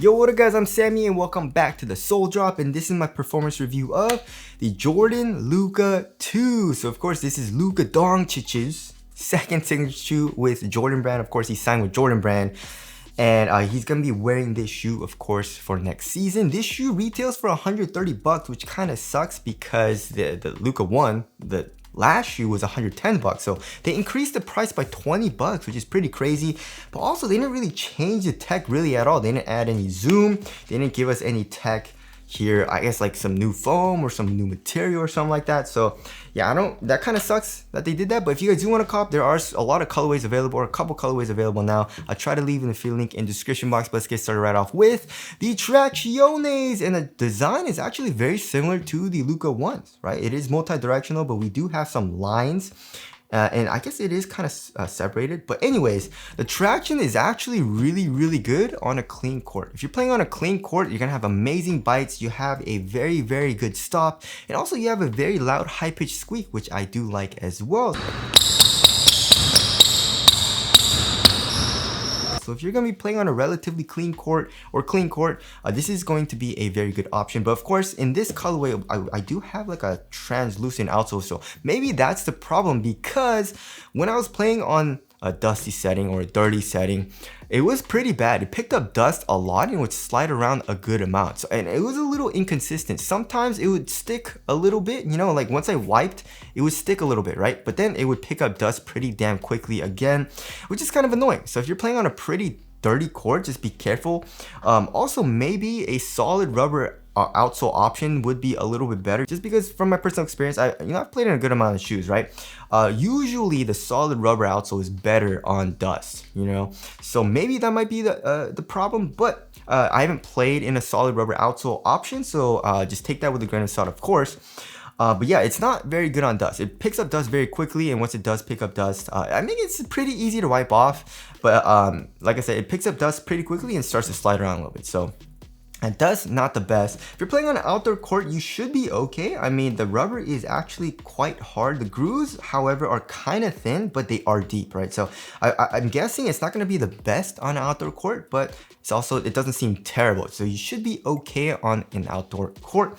Yo, what up guys, I'm Sammy and welcome back to the Soul Drop, and this is my performance review of the Jordan Luka 2. So of course this is Luka Doncic's second signature shoe with Jordan Brand. Of course he signed with Jordan Brand, and he's gonna be wearing this shoe of course for next season. This shoe retails for 130 bucks, which kind of sucks because the Luka 1, the last shoe, was 110 bucks. So they increased the price by 20 bucks, which is pretty crazy. But also they didn't really change the tech really at all. They didn't add any zoom. They didn't give us any tech here. I guess like some new foam or some new material or something like that. So yeah, that kind of sucks that they did that. But if you guys do want to cop, there are a lot of colorways available, or a couple colorways available now. I'll try to leave in the affiliate link in the description box. But let's get started right off with the Tracciones. And the design is actually very similar to the Luka ones, right? It is multi-directional, but we do have some lines. And I guess it is kind of separated. But anyways, the traction is actually really good on a clean court. If you're playing on a clean court, you're going to have amazing bites. You have a very good stop. And also you have a very loud high-pitched squeak, which I do like as well. So if you're going to be playing on a relatively clean court or clean court, this is going to be a very good option. But of course, in this colorway, I do have like a translucent outsole. So maybe that's the problem, because when I was playing on a dusty setting or a dirty setting, it was pretty bad. It picked up dust a lot and would slide around a good amount. So, and it was a little inconsistent. Sometimes it would stick a little bit, you know, like once I wiped, it would stick a little bit, right? But then it would pick up dust pretty damn quickly again, which is kind of annoying. So if you're playing on a pretty dirty court, just be careful. Also, maybe a solid rubber outsole option would be a little bit better, just because from my personal experience, I've played in a good amount of shoes, right? Usually the solid rubber outsole is better on dust, you know, so maybe that might be the problem. But I haven't played in a solid rubber outsole option, so just take that with a grain of salt, of course. But yeah, it's not very good on dust. It picks up dust very quickly, and once it does pick up dust, I think it's pretty easy to wipe off. But like I said, it picks up dust pretty quickly and starts to slide around a little bit. So and dust, not the best. If you're playing on an outdoor court, you should be okay. I mean, the rubber is actually quite hard. The grooves, however, are kind of thin, but they are deep, right? So I'm guessing it's not going to be the best on an outdoor court, but it doesn't seem terrible. So you should be okay on an outdoor court.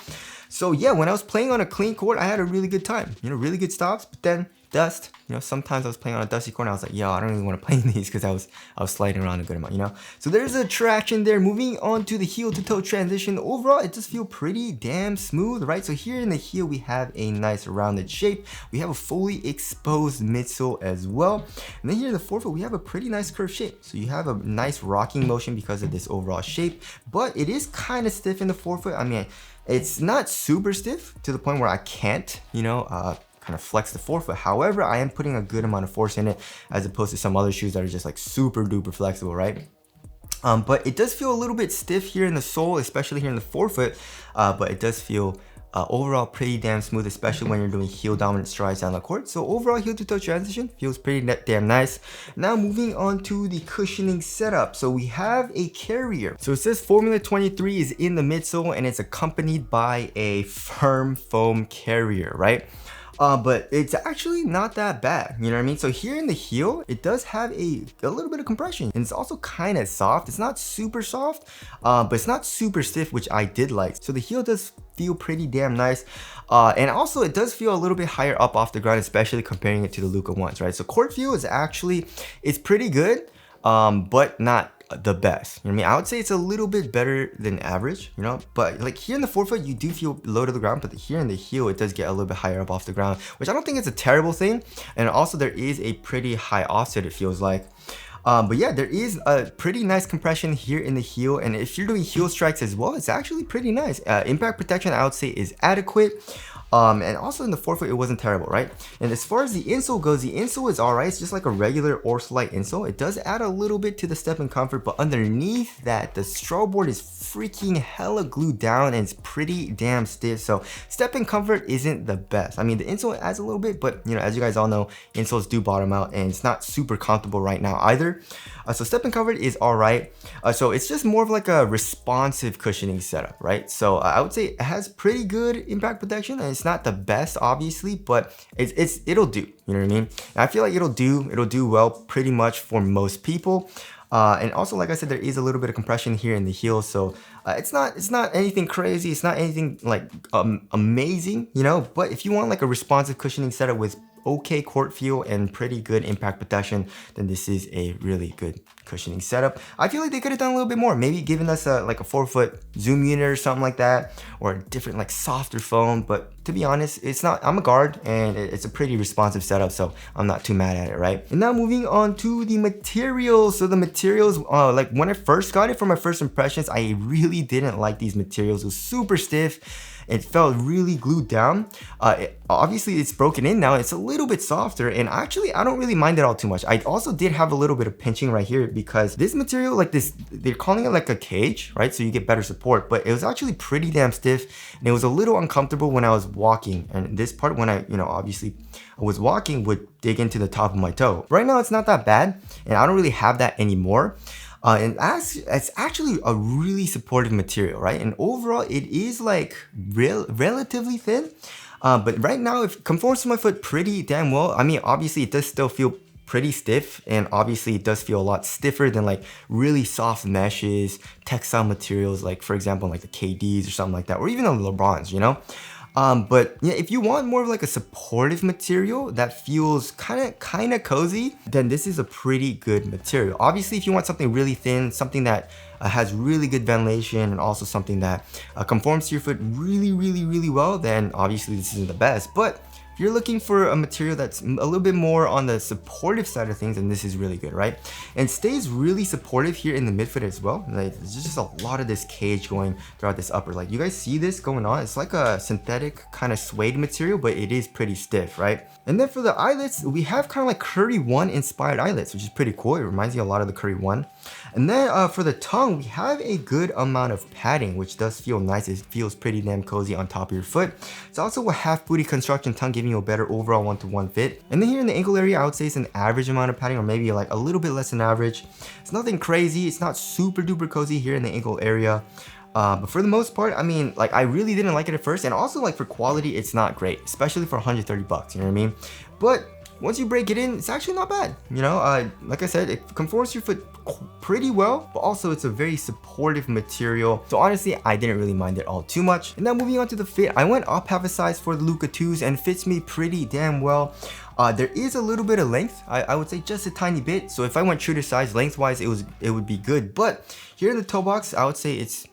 So yeah, when I was playing on a clean court, I had a really good time. You know, really good stops, but then dust, you know, sometimes I was playing on a dusty court and I was like, yo, I don't really want to play in these, because I was sliding around a good amount, you know. So there's a traction there. Moving on to the heel to toe transition. Overall, it does feel pretty damn smooth, right? So here in the heel, we have a nice rounded shape. We have a fully exposed midsole as well. And then here in the forefoot, we have a pretty nice curved shape. So you have a nice rocking motion because of this overall shape, but it is kind of stiff in the forefoot. I mean, it's not super stiff to the point where I can't, you know, kind of flex the forefoot. However, I am putting a good amount of force in it, as opposed to some other shoes that are just like super duper flexible, right? But it does feel a little bit stiff here in the sole, especially here in the forefoot, but it does feel overall pretty damn smooth, especially when you're doing heel dominant strides down the court. So overall, heel to toe transition feels pretty damn nice. Now moving on to the cushioning setup. So we have a carrier. So it says Formula 23 is in the midsole, and it's accompanied by a firm foam carrier, right? But it's actually not that bad, you know what I mean? So here in the heel, it does have a little bit of compression, and it's also kind of soft. It's not super soft, but it's not super stiff, which I did like. So the heel does feel pretty damn nice, and also it does feel a little bit higher up off the ground, especially comparing it to the Luka ones, right? So court feel is actually, it's pretty good, but not the best. You know what I mean? I would say it's a little bit better than average, you know, but like here in the forefoot, you do feel low to the ground, but here in the heel, it does get a little bit higher up off the ground, which I don't think is a terrible thing. And also there is a pretty high offset, it feels like. But yeah, there is a pretty nice compression here in the heel, and if you're doing heel strikes as well, it's actually pretty nice. Impact protection, I would say, is adequate. And also in the forefoot, it wasn't terrible, right? And as far as the insole goes, the insole is alright. It's just like a regular Orsolite insole. It does add a little bit to the step and comfort, but underneath that, the straw board is freaking hella glued down, and it's pretty damn stiff. So step and comfort isn't the best. I mean, the insole adds a little bit, but you know, as you guys all know, insoles do bottom out, and it's not super comfortable right now either. So step and comfort is alright. So it's just more of like a responsive cushioning setup, right? So I would say it has pretty good impact protection, and it's not the best, obviously, but it'll do. You know what I mean? And I feel like it'll do well pretty much for most people. And also, like I said, there is a little bit of compression here in the heel, so it's not anything crazy. It's not anything like amazing, you know. But if you want like a responsive cushioning setup with okay court feel and pretty good impact protection, then this is a really good cushioning setup. I feel like they could have done a little bit more, maybe given us like a 4-foot zoom unit or something like that, or a different like softer foam. But to be honest, it's not, I'm a guard and it's a pretty responsive setup, so I'm not too mad at it, right? And now moving on to the materials. So the materials, like when I first got it, for my first impressions, I really didn't like these materials. It was super stiff. It felt really glued down. Obviously it's broken in now. It's a little bit softer, and actually I don't really mind it all too much. I also did have a little bit of pinching right here because this material, like this, they're calling it like a cage, right? So you get better support, but it was actually pretty damn stiff, and it was a little uncomfortable when I was walking. And this part, when I, obviously I was walking, would dig into the top of my toe. Right now it's not that bad, and I don't really have that anymore. And it's actually a really supportive material, right? And overall, it is like relatively thin, but right now it conforms to my foot pretty damn well. I mean, obviously it does still feel pretty stiff, and obviously it does feel a lot stiffer than like really soft meshes, textile materials, like for example, like the KDs or something like that, or even the LeBrons, but yeah, if you want more of like a supportive material that feels kind of cozy, then this is a pretty good material. Obviously, if you want something really thin, something that has really good ventilation, and also something that conforms to your foot really well, then obviously this isn't the best. But if you're looking for a material that's a little bit more on the supportive side of things, then this is really good, right? And stays really supportive here in the midfoot as well. Like, there's just a lot of this cage going throughout this upper. Like, you guys see this going on? It's like a synthetic kind of suede material, but it is pretty stiff, right? And then for the eyelets, we have kind of like Curry 1 inspired eyelets, which is pretty cool. It reminds me a lot of the Curry 1. And then for the tongue, we have a good amount of padding, which does feel nice. It feels pretty damn cozy on top of your foot. It's also a half booty construction tongue, giving you a better overall one-to-one fit. And then here in the ankle area, I would say it's an average amount of padding, or maybe like a little bit less than average. It's nothing crazy. It's not super duper cozy here in the ankle area. But for the most part, I mean, like, I really didn't like it at first, and also like for quality, it's not great, especially for 130 bucks, you know what I mean? But once you break it in, it's actually not bad, like I said, it conforms to your foot pretty well, but also it's a very supportive material. So honestly, I didn't really mind it all too much. And now moving on to the fit, I went up half a size for the Luka 2s, and fits me pretty damn well. There is a little bit of length, I would say just a tiny bit. So if I went true to size lengthwise, it would be good. But here in the toe box, I would say it's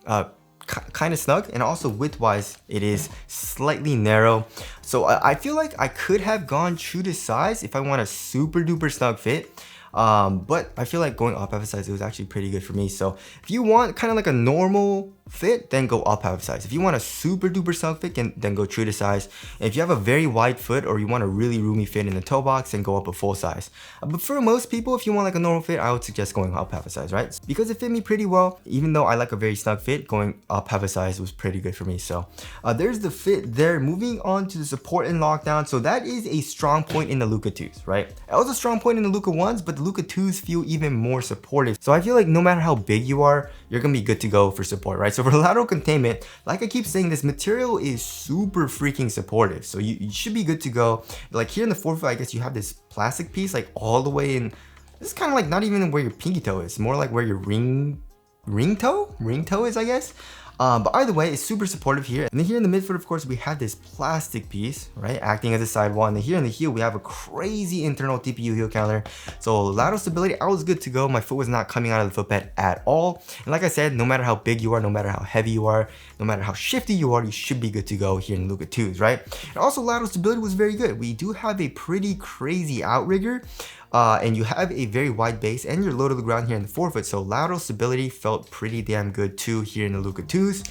kind of snug, and also width-wise, it is slightly narrow. So I feel like I could have gone true to size if I want a super duper snug fit. But I feel like going up half a size, it was actually pretty good for me. So if you want kind of like a normal fit, then go up half a size. If you want a super duper snug fit, then go true to size. And if you have a very wide foot, or you want a really roomy fit in the toe box, then go up a full size. But for most people, if you want like a normal fit, I would suggest going up half a size, right? Because it fit me pretty well. Even though I like a very snug fit, going up half a size was pretty good for me. So there's the fit there. Moving on to the support and lockdown. So that is a strong point in the Luka 2s, right? It was a strong point in the Luka 1s, but the Luka 2s feel even more supportive. So I feel like no matter how big you are, you're gonna be good to go for support, right? So for lateral containment, like I keep saying, this material is super freaking supportive. So you should be good to go. Like here in the forefoot, I guess you have this plastic piece like all the way in. This is kind of like not even where your pinky toe is, more like where your ring toe is, I guess. But either way, it's super supportive here. And then here in the midfoot, of course, we have this plastic piece, right, acting as a sidewall. And then here in the heel, we have a crazy internal TPU heel counter. So lateral stability, I was good to go. My foot was not coming out of the footbed at all. And like I said, no matter how big you are, no matter how heavy you are, no matter how shifty you are, you should be good to go here in Luka 2s, right? And also lateral stability was very good. We do have a pretty crazy outrigger. And you have a very wide base, and you're low to the ground here in the forefoot, so lateral stability felt pretty damn good too here in the Luka 2s.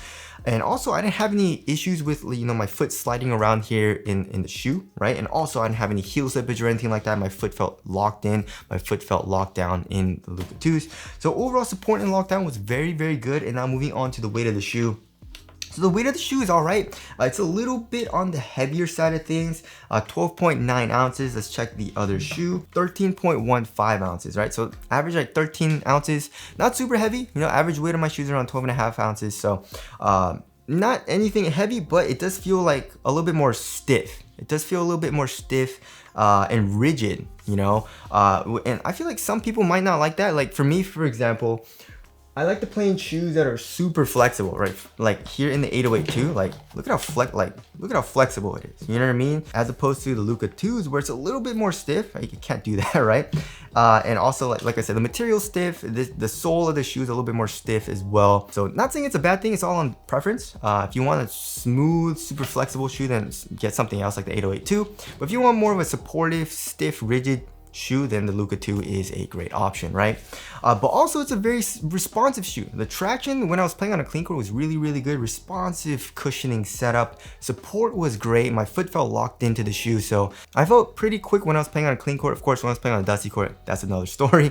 And also I didn't have any issues with my foot sliding around here in the shoe, right? And also I didn't have any heel slippage or anything like that. My foot felt locked in, my foot felt locked down in the Luka 2s. So overall support and lockdown was very good. And now moving on to the weight of the shoe. So the weight of the shoe is all right. It's a little bit on the heavier side of things. 12.9 ounces. Let's check the other shoe. 13.15 ounces, right? So average like 13 ounces. Not super heavy. Average weight of my shoes are around 12.5 ounces. So not anything heavy, but it does feel like a little bit more stiff, It does feel a little bit more stiff and rigid, you know? And I feel like some people might not like that. Like for me, for example, I like to play in shoes that are super flexible, right? Like here in the 808 too, like look at how flexible it is. You know what I mean? As opposed to the Luka 2s where it's a little bit more stiff. You can't do that, right? And also like I said, the material's stiff. The sole of the shoe is a little bit more stiff as well. So not saying it's a bad thing. It's all on preference. If you want a smooth, super flexible shoe, then get something else like the 808 too. But if you want more of a supportive, stiff, rigid shoe, then the Luka 2 is a great option, right? But also it's a very responsive shoe. The traction when I was playing on a clean court was really good. Responsive cushioning setup. Support was great. My foot felt locked into the shoe, so I felt pretty quick when I was playing on a clean court. Of course, when I was playing on a dusty court, that's another story.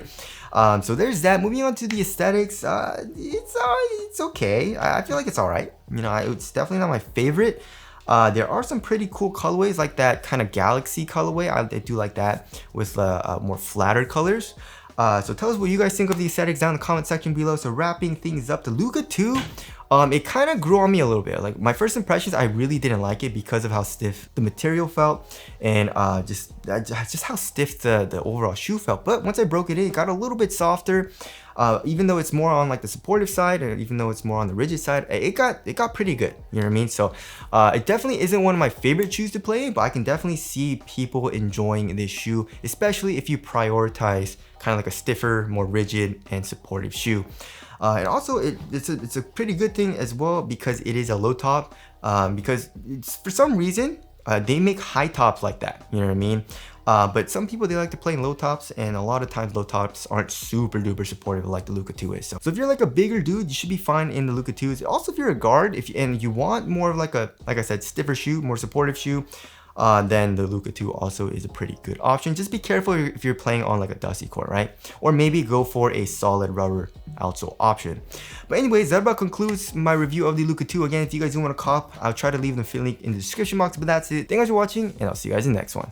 So there's that. Moving on to the aesthetics, it's okay. I feel like it's all right. You know, it's definitely not my favorite. There are some pretty cool colorways like that kind of galaxy colorway. I do like that with more flattered colors. So tell us what you guys think of the aesthetics down in the comment section below. So wrapping things up, the Luka 2, it kind of grew on me a little bit. Like my first impressions, I really didn't like it because of how stiff the material felt and just how stiff the overall shoe felt. But once I broke it in, it got a little bit softer. Even though it's more on like the supportive side, and even though it's more on the rigid side, it got pretty good. You know what I mean? So it definitely isn't one of my favorite shoes to play, but I can definitely see people enjoying this shoe, especially if you prioritize kind of like a stiffer, more rigid and supportive shoe. And also it's a pretty good thing as well because it is a low top. Because for some reason they make high tops like that. You know what I mean? But some people, they like to play in low tops, and a lot of times low tops aren't super duper supportive like the Luka 2 is. So if you're like a bigger dude, you should be fine in the Luka 2s. Also, if you're a guard, and you want more of like I said, stiffer shoe, more supportive shoe, then the Luka 2 also is a pretty good option. Just be careful if you're playing on like a dusty court, right? Or maybe go for a solid rubber outsole option. But anyways, that about concludes my review of the Luka 2. Again, if you guys do want to cop, I'll try to leave the link in the description box, but that's it. Thank you guys for watching, and I'll see you guys in the next one.